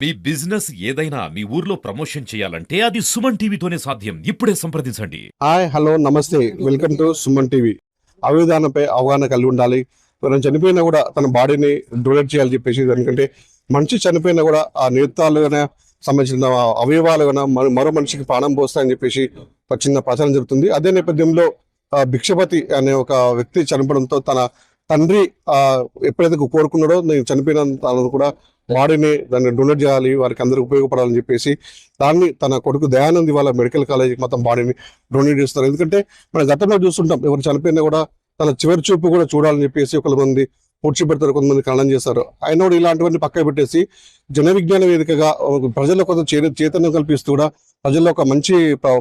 మీ business ఏదైనా మీ ఊర్లో promotion చేయాలంటే అది సుమన్ టీవీతోనే సాధ్యం. ఇప్పుడే సంప్రదించండి. హాయ్ హలో నమస్తే వెల్కమ్ టు సుమన్ టీవీ. అవయవదానంపై అవగాహన కలిగి ఉండాలి. మనం చనిపోయినా కూడా తన బాడీని డొనేట్ చేయాలని చెప్పేసి, ఎందుకంటే మనిషి చనిపోయినా కూడా ఆ నేత్రాలు సంబంధించిన అవయవాలు మరో మనిషికి ప్రాణం పోస్తాయని చెప్పేసి ఒక చిన్న ప్రచారం జరుగుతుంది. అదే నేపథ్యంలో భిక్షపతి అనే ఒక వ్యక్తి చనిపోవడంతో తన తండ్రి ఎప్పుడైతే కోరుకున్నాడో నేను చనిపోయిన తనను కూడా బాడీని దాన్ని డొనేట్ చేయాలి, వారికి అందరికి ఉపయోగపడాలని చెప్పేసి దాన్ని తన కొడుకు దయానంద్ వాళ్ళ మెడికల్ కాలేజీకి మొత్తం బాడీని డొనేట్ చేస్తారు. ఎందుకంటే మన గతంలో చూస్తుంటాం, ఎవరు చనిపోయినా కూడా తన చివరి చూపు కూడా చూడాలని చెప్పేసి కొంతమంది పూడ్చిపెడతారు, కొంతమంది ఖననం చేస్తారు. ఆయన కూడా ఇలాంటివన్నీ పక్కన పెట్టేసి జన విజ్ఞాన వేదికగా ప్రజల్లో కొంత చైతన్యం కల్పిస్తూ కూడా ప్రజల్లో ఒక మంచి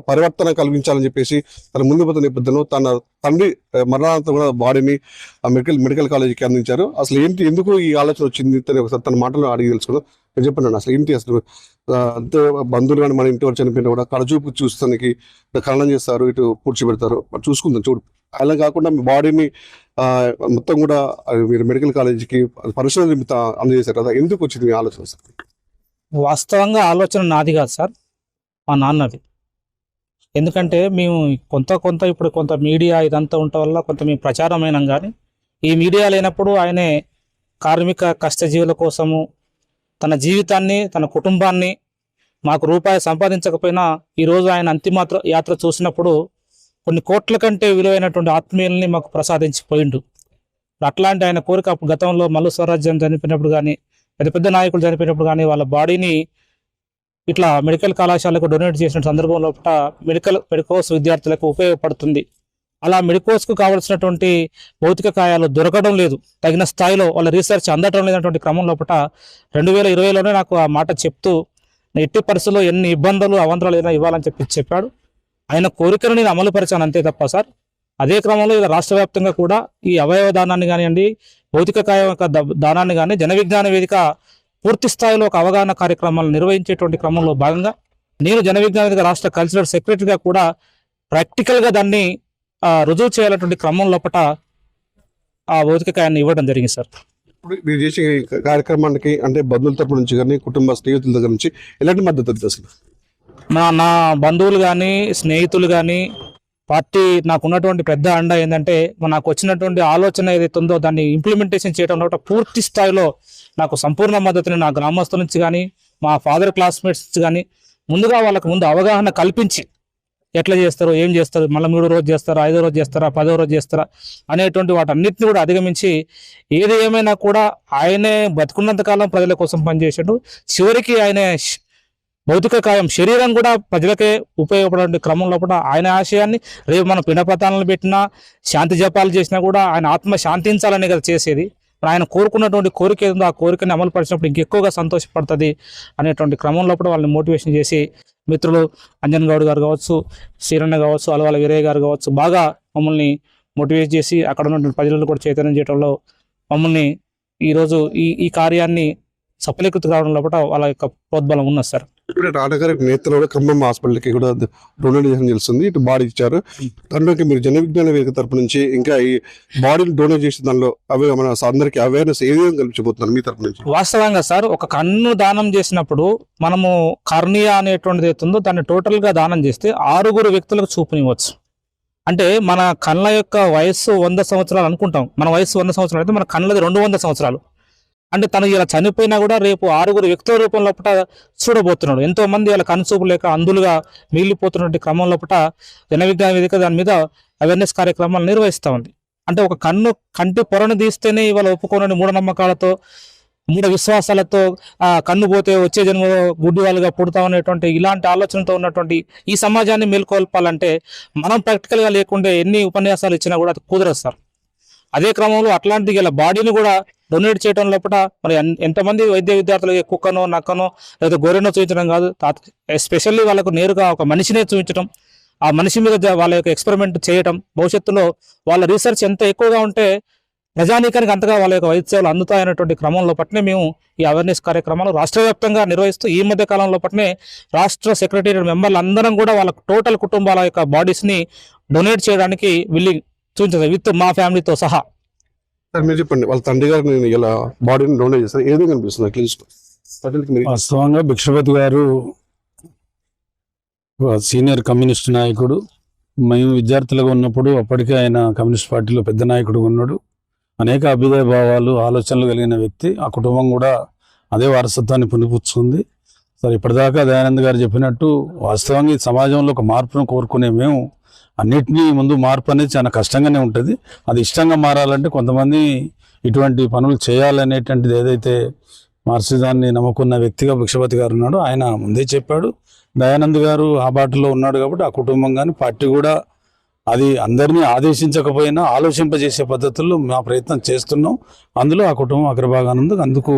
పరివర్తన కలిగించాలని చెప్పేసి తన ముందు పోతున్న నేపథ్యంలో తన తండ్రి మరణాంతం కూడా బాడీని మెడికల్ కాలేజీకి అందించారు. అసలు ఏంటి, ఎందుకు ఈ ఆలోచన వచ్చింది ఒకసారి తన మాటలు అడిగి తెలుసుకుందాం. నేను చెప్పండి అసలు ఏంటి, అసలు అంతే బంధువులు కానీ మన ఇంటి వారు చనిపోయినా కూడా కడచూపు చూస్తానికి ఖననం చేస్తారు, ఇటు పూడ్చిపెడతారు. చూసుకుందాం చూడు. అలా కాకుండా మీ బాడీని మొత్తం కూడా మీరు మెడికల్ కాలేజీకి పరిశోధన అందజేశారు కదా, ఎందుకు వచ్చింది మీ ఆలోచన సార్? వాస్తవంగా ఆలోచన నాది కాదు సార్, మా నాన్నది. ఎందుకంటే మేము ఇప్పుడు కొంత మీడియా ఇదంతా ఉండటం వల్ల కొంత మేము ప్రచారమైనాం, కానీ ఈ మీడియా లేనప్పుడు ఆయనే కార్మిక కష్టజీవుల కోసము తన జీవితాన్ని, తన కుటుంబాన్ని, మాకు రూపాయి సంపాదించకపోయినా ఈరోజు ఆయన అంతిమ యాత్ర చూసినప్పుడు కొన్ని కోట్ల కంటే విలువైనటువంటి ఆత్మీయుల్ని మాకు ప్రసాదించిపోయిండు. అట్లాంటి ఆయన కోరిక అప్పుడు గతంలో మల్లు స్వరాజ్యం చనిపోయినప్పుడు కానీ, పెద్ద పెద్ద నాయకులు చనిపోయినప్పుడు కానీ వాళ్ళ బాడీని ఇట్లా మెడికల్ కళాశాలకు డొనేట్ చేసిన సందర్భంలో మెడికోస్ విద్యార్థులకు ఉపయోగపడుతుంది. అలా మెడికోస్కు కావాల్సినటువంటి భౌతిక కాయాలు దొరకడం లేదు, తగిన స్థాయిలో వాళ్ళ రీసెర్చ్ అందటం లేనటువంటి క్రమం లోపల 2020లోనే నాకు ఆ మాట చెప్తూ ఎట్టి పరిస్థితుల్లో ఎన్ని ఇబ్బందులు అవంతరాలు ఏదైనా ఇవ్వాలని చెప్పాడు. ఆయన కోరికను నేను అమలు పరిచాను అంతే తప్ప సార్. అదే క్రమంలో ఇలా రాష్ట్ర వ్యాప్తంగా కూడా ఈ అవయవ దానాన్ని కానివ్వండి, భౌతిక కాయ దానాన్ని కానీ జన విజ్ఞాన వేదిక పూర్తి స్థాయిలో ఒక అవగాహన కార్యక్రమాలు నిర్వహించేటువంటి క్రమంలో భాగంగా నేను జన విజ్ఞాన వేదిక రాష్ట్ర కల్చరల్ సెక్రటరీగా కూడా ప్రాక్టికల్గా దాన్ని రుజువు చేయాలన్నటువంటి క్రమం లోపల ఆ భౌతిక కాయాన్ని ఇవ్వడం జరిగింది సార్. ఇప్పుడు మీరు చేసే కార్యక్రమానికి అంటే బంధువుల తరపు నుంచి కానీ కుటుంబ స్నేహితుల దగ్గర నుంచి ఎలాంటి మద్దతు అసలు? నా బంధువులు కానీ స్నేహితులు కానీ పార్టీ నాకు ఉన్నటువంటి పెద్ద అండ ఏంటంటే, నాకు వచ్చినటువంటి ఆలోచన ఏదైతే ఉందో దాన్ని ఇంప్లిమెంటేషన్ చేయడం పూర్తి స్థాయిలో నాకు సంపూర్ణ మద్దతుని నా గ్రామస్తుల నుంచి కానీ, మా ఫాదర్ క్లాస్మేట్స్ కానీ ముందుగా వాళ్ళకు ముందు అవగాహన కల్పించి ఎట్లా చేస్తారు, ఏం చేస్తారు, మళ్ళీ 3వ రోజు చేస్తారా, 5వ రోజు చేస్తారా, 10వ రోజు చేస్తారా అనేటువంటి వాటన్నిటిని కూడా అధిగమించి ఏది ఏమైనా కూడా ఆయనే బతుకున్నంతకాలం ప్రజల కోసం పనిచేసాడు. చివరికి ఆయనే భౌతిక కాయం శరీరం కూడా ప్రజలకే ఉపయోగపడే క్రమం లోపల ఆయన ఆశయాన్ని రేపు మనం పిండపతాలను పెట్టినా, శాంతి జపాలు చేసినా కూడా ఆయన ఆత్మ శాంతించాలని కదా చేసేది. ఆయన కోరుకున్నటువంటి కోరిక ఏదో ఆ కోరికని అమలు పరిచినప్పుడు ఇంకెక్కువగా సంతోషపడుతుంది అనేటువంటి క్రమం లోపల వాళ్ళని మోటివేషన్ చేసి మిత్రులు అంజన్ గౌడ్ గారు కావచ్చు, శ్రీరన్న కావచ్చు, అలవాల వీరయ్య గారు కావచ్చు బాగా మమ్మల్ని మోటివేట్ చేసి అక్కడ ఉన్నటువంటి ప్రజలను కూడా చైతన్యం చేయడంలో మమ్మల్ని ఈరోజు ఈ కార్యాన్ని సఫలీకృతి కావడం లోపల వాళ్ళ యొక్క ప్రోద్బలం ఉన్నది సార్. ఇప్పుడు నాన్నగారి నేతలు ఖమ్మం హాస్పిటల్కి కూడా డొనేట్ చేసిన తెలుస్తుంది, ఇటు బాడీ ఇచ్చారు. దాంట్లోకి మీరు జన విజ్ఞాన వేదిక తరపు నుంచి ఇంకా ఈ బాడీని డొనేట్ చేసిన దానిలో అవి మన అందరికి అవేర్నెస్ ఏ విధంగా కల్పించబోతున్నారు మీ తరపు నుంచి? వాస్తవంగా సార్, ఒక కన్ను దానం చేసినప్పుడు మనము కార్నియా అనేటువంటిది అవుతుందో దాన్ని టోటల్ గా దానం చేస్తే 6 వ్యక్తులకు చూపునివ్వచ్చు. అంటే మన కళ్ళ యొక్క వయస్సు 100 సంవత్సరాలు అనుకుంటాం, మన వయస్సు 100 సంవత్సరాలు అయితే మన కళ్ళది 200 సంవత్సరాలు. అంటే తను ఇలా చనిపోయినా కూడా రేపు 6 వ్యక్తుల రూపం లోపల చూడబోతున్నాడు. ఎంతో మంది ఇలా కనుచూపు లేక అందులుగా మిగిలిపోతున్నటువంటి క్రమం లోపల జన విజ్ఞాన వేదిక దాని మీద అవేర్నెస్ కార్యక్రమాలు నిర్వహిస్తూ ఉంది. అంటే ఒక కంటి పొరను తీస్తేనే ఇవాళ ఒప్పుకోనని మూఢనమ్మకాలతో, మూఢ విశ్వాసాలతో కన్ను పోతే వచ్చే జన్మలో గుడ్డి వాళ్ళుగా పుడతామనేటువంటి ఇలాంటి ఆలోచనతో ఉన్నటువంటి ఈ సమాజాన్ని మేల్కొల్పాలంటే మనం ప్రాక్టికల్గా లేకుండా ఎన్ని ఉపన్యాసాలు ఇచ్చినా కూడా అది కుదరదు సార్. అదే క్రమంలో అట్లాంటి ఇలా బాడీని కూడా డొనేట్ చేయడం లోపల మరి ఎంతమంది వైద్య విద్యార్థులు కుక్కనో, నక్కనో లేదా గొర్రెనో చూపించడం కాదు, ఎస్పెషల్లీ వాళ్ళకు నేరుగా ఒక మనిషినే చూపించడం, ఆ మనిషి మీద వాళ్ళ యొక్క ఎక్స్పెరిమెంట్ చేయడం, భవిష్యత్తులో వాళ్ళ రీసెర్చ్ ఎంత ఎక్కువగా ఉంటే ప్రజానీకానికి అంతగా వాళ్ళ యొక్క వైద్య సేవలు అందుతాయనేటువంటి క్రమంలో పట్నే మేము ఈ అవేర్నెస్ కార్యక్రమాలు రాష్ట్ర వ్యాప్తంగా నిర్వహిస్తూ ఈ మధ్య కాలంలో పట్నే రాష్ట్ర సెక్రటేరియట్ మెంబర్లు అందరం కూడా వాళ్ళ టోటల్ కుటుంబాల యొక్క బాడీస్ని డొనేట్ చేయడానికి చూపించారు, విత్ మా ఫ్యామిలీతో సహా. మీరు చెప్పండి, వాళ్ళ తండ్రి గారు నేను ఇలా బాడీని డొనేట్ చేస్తాను, ఏదో కనిపిస్తుంది? ప్రజలకు మీరు వాస్తవంగా భిక్షపతి గారు ఒక సీనియర్ కమ్యూనిస్ట్ నాయకుడు. మేము విద్యార్థులుగా ఉన్నప్పుడు అప్పటికే ఆయన కమ్యూనిస్ట్ పార్టీలో పెద్ద నాయకుడు ఉన్నాడు. అనేక అభ్యుదయ భావాలు, ఆలోచనలు కలిగిన వ్యక్తి. ఆ కుటుంబం కూడా అదే వారసత్వాన్ని పొందిపుచ్చుకుంది. సరే, ఇప్పటిదాకా దయానంద్ గారు చెప్పినట్టు వాస్తవంగా ఈ సమాజంలో ఒక మార్పును కోరుకునే మేము అన్నిటినీ ముందు మార్పు అనేది చాలా కష్టంగానే ఉంటుంది. అది ఇష్టంగా మారాలంటే కొంతమంది ఇటువంటి పనులు చేయాలనేటువంటిది ఏదైతే మార్క్సిజాన్ని నమ్ముకున్న వ్యక్తిగా భిక్షపతి గారు ఉన్నాడు. ఆయన ముందే చెప్పాడు. దయానంద్ గారు ఆ బాటలో ఉన్నాడు కాబట్టి ఆ కుటుంబం కానీ పార్టీ కూడా అది అందరినీ ఆదేశించకపోయినా ఆలోచింపజేసే పద్ధతుల్లో మా ప్రయత్నం చేస్తున్నాం. అందులో ఆ కుటుంబం అగ్రభాగానందుకు అందుకు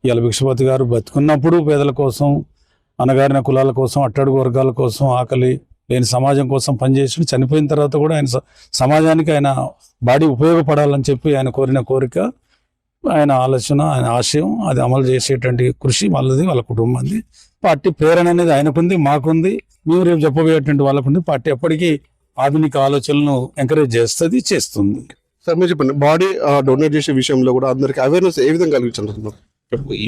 ఇవాళ భిక్షపతి గారు బతుకున్నప్పుడు పేదల కోసం, అణగారిన కులాల కోసం, అట్టడుగు వర్గాల కోసం, ఆకలి లేని సమాజం కోసం పనిచేసి చనిపోయిన తర్వాత కూడా ఆయన సమాజానికి ఆయన బాడీ ఉపయోగపడాలని చెప్పి ఆయన కోరిన కోరిక, ఆయన ఆలోచన, ఆయన ఆశయం, అది అమలు చేసేటువంటి కృషి వాళ్ళది, వాళ్ళ కుటుంబాన్ని. పార్టీ ప్రేరణ అనేది ఆయనకుంది, మాకుంది, మేము రేపు చెప్పబోయేటువంటి వాళ్ళకుంది. పార్టీ ఎప్పటికీ ఆధునిక ఆలోచనలను ఎంకరేజ్ చేస్తుంది. సార్ మీరు చెప్పండి, బాడీ డొనేట్ చేసే విషయంలో కూడా అందరికి అవేర్నెస్ ఏ విధంగా కలిగించారు?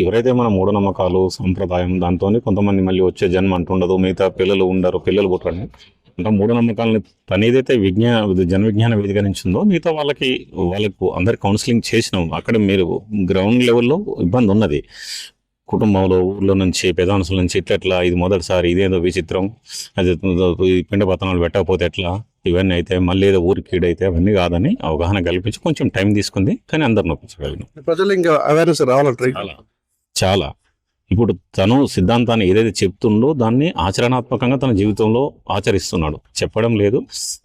ఎవరైతే మన మూఢనమ్మకాలు, సంప్రదాయం దాంతో కొంతమంది మళ్ళీ వచ్చే జన్మ అంటుండదు, మిగతా పిల్లలు ఉండరు, పిల్లలు పుట్టండి అంటే మూఢనమ్మకాలని తనేదైతే జన విజ్ఞాన వేదిక నుంచి ఉందో మిగతా వాళ్ళకు అందరికి కౌన్సిలింగ్ చేసినాం. అక్కడ మీరు గ్రౌండ్ లెవెల్లో ఇబ్బంది ఉన్నది. కుటుంబంలో, ఊళ్ళో నుంచి, పెదాంశుల నుంచి ఇట్లా ఇది మొదటిసారి, ఇదేదో విచిత్రం, అది పిండ పతనాలు పెట్టకపోతే ఎట్లా, ఇవన్నీ అయితే మళ్ళీ ఏదో ఊరికి కీడైతే అవన్నీ కాదని అవగాహన కల్పించి కొంచెం టైం తీసుకుంది, కానీ అందరు నొప్పించగలిగినాం. ప్రజలు ఇంకా అవేర్నెస్ రావాలంటారు. చాలా ఇప్పుడు తను సిద్ధాంతాన్ని ఏదైతే చెప్తుండో దాన్ని ఆచరణాత్మకంగా తన జీవితంలో ఆచరిస్తున్నాడు. చెప్పడం లేదు.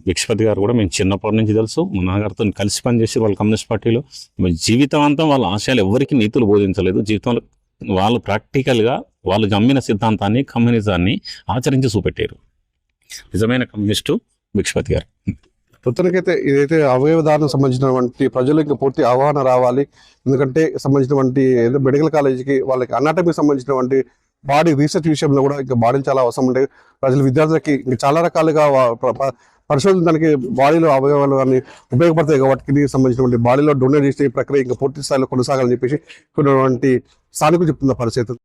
భిక్షపతి గారు కూడా మేము చిన్నప్పటి నుంచి తెలుసు, మా నాన్నగారితో కలిసి పనిచేసి వాళ్ళ కమ్యూనిస్ట్ పార్టీలో జీవితాంతం వాళ్ళ ఆశయాలు ఎవరికి నీతులు బోధించలేదు. జీవితంలో వాళ్ళు ప్రాక్టికల్గా వాళ్ళు నమ్మిన సిద్ధాంతాన్ని, కమ్యూనిజాన్ని ఆచరించి చూపెట్టారు. నిజమైన కమ్యూనిస్టు భిక్షపతి గారు. మొత్తానికైతే ఇదైతే అవయవదానం సంబంధించినటువంటి ప్రజలకు పూర్తి అవగాహన రావాలి. ఎందుకంటే సంబంధించినటువంటి ఏదో మెడికల్ కాలేజీకి వాళ్ళకి అనాటమీకి సంబంధించినటువంటి బాడీ రీసెర్చ్ విషయంలో కూడా ఇంకా బాడీలు చాలా అవసరం ఉంటాయి. ప్రజలు, విద్యార్థులకి ఇంకా చాలా రకాలుగా పరిశోధించడానికి బాడీలో అవయవాలు అన్ని ఉపయోగపడతాయి. కాబట్టి సంబంధించినటువంటి బాడీలో డొనేట్ చేసే ప్రక్రియ ఇంకా పూర్తి స్థాయిలో కొనసాగాలని చెప్పేసి కొన్ని సానుకూల చెప్తున్న పరిస్థితి.